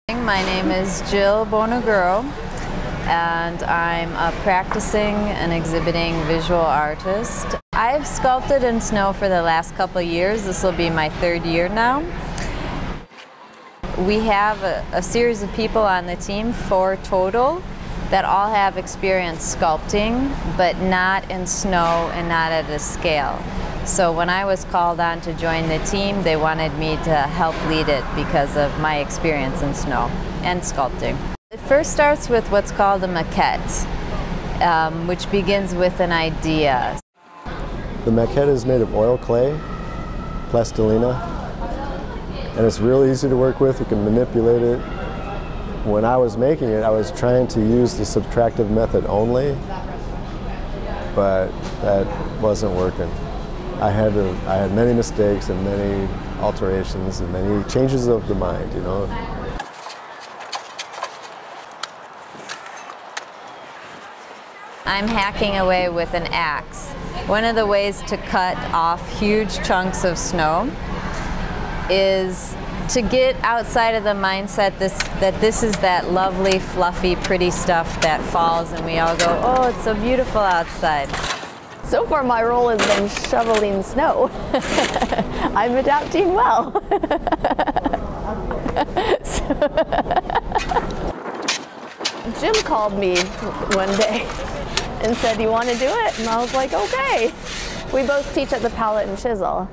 My name is Jyl Bonaguro, and I'm a practicing and exhibiting visual artist. I've sculpted in snow for the last couple of years. This will be my third year now. We have a series of people on the team, 4 total, that all have experience sculpting, but not in snow and not at a scale. So when I was called on to join the team, they wanted me to help lead it because of my experience in snow and sculpting. It first starts with what's called a maquette, which begins with an idea. The maquette is made of oil clay, plastilina, and it's really easy to work with. You can manipulate it. When I was making it, I was trying to use the subtractive method only, but that wasn't working. I had many mistakes and many alterations and many changes of the mind, you know. I'm hacking away with an axe. One of the ways to cut off huge chunks of snow is to get outside of the mindset that this is that lovely, fluffy, pretty stuff that falls and we all go, oh, it's so beautiful outside. So far my role has been shoveling snow. I'm adapting well. Jim called me one day and said, "You want to do it?" And I was like, okay. We both teach at the Palette and Chisel.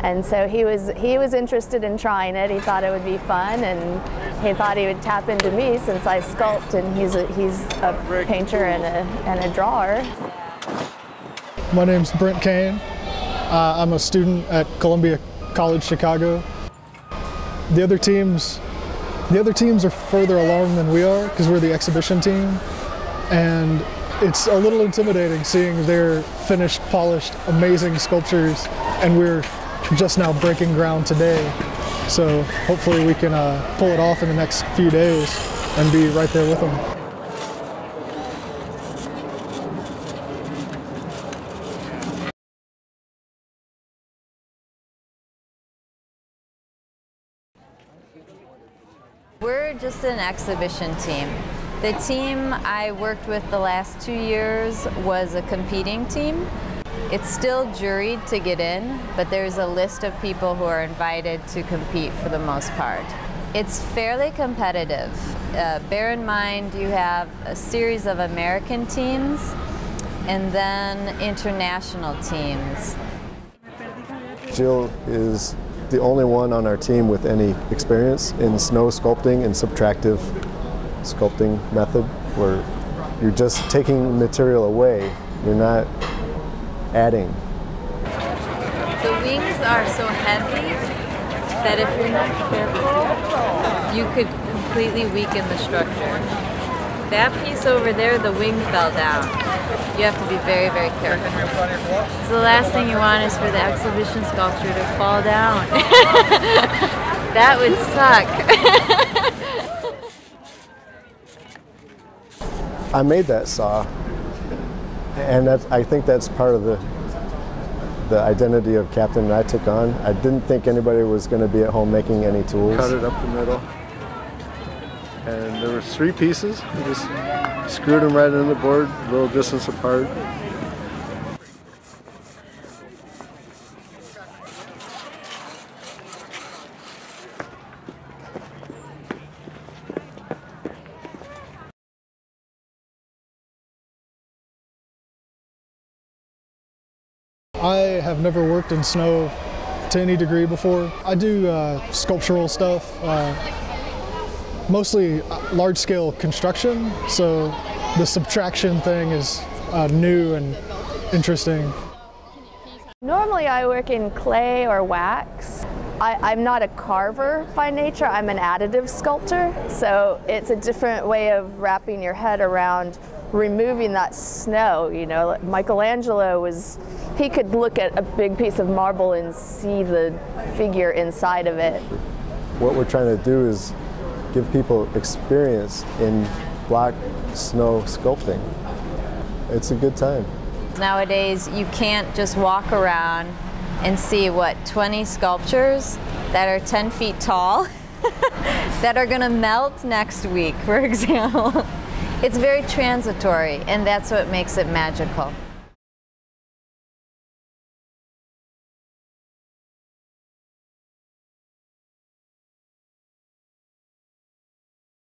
And so he was interested in trying it. He thought it would be fun, and he thought he would tap into me since I sculpt, and he's a painter and a drawer. My name's Brent Koehn. I'm a student at Columbia College Chicago. The other teams are further along than we are because we're the exhibition team, and it's a little intimidating seeing their finished, polished, amazing sculptures, and we're just now breaking ground today. So hopefully we can pull it off in the next few days and be right there with them. We're just an exhibition team. The team I worked with the last 2 years was a competing team. It's still juried to get in, but there's a list of people who are invited to compete for the most part. It's fairly competitive. Bear in mind you have a series of American teams and then international teams. Jyl is the only one on our team with any experience in snow sculpting and subtractive sculpting method, where you're just taking material away, you're not adding. The wings are so heavy that if you're not careful, you could completely weaken the structure. That piece over there, the wing fell down. You have to be very, very careful. So the last thing you want is for the exhibition sculpture to fall down. That would suck. I made that saw, and I think that's part of the identity of Captain that I took on. I didn't think anybody was going to be at home making any tools. Cut it up the middle, and there were 3 pieces. We just screwed them right into the board, a little distance apart. I have never worked in snow to any degree before. I do sculptural stuff, mostly large-scale construction, so the subtraction thing is new and interesting. Normally I work in clay or wax. I'm not a carver by nature, I'm an additive sculptor, so it's a different way of wrapping your head around removing that snow. You know, Michelangelo he could look at a big piece of marble and see the figure inside of it. What we're trying to do is give people experience in block snow sculpting. It's a good time. Nowadays, you can't just walk around and see, 20 sculptures that are 10 feet tall that are going to melt next week, for example. It's very transitory, and that's what makes it magical.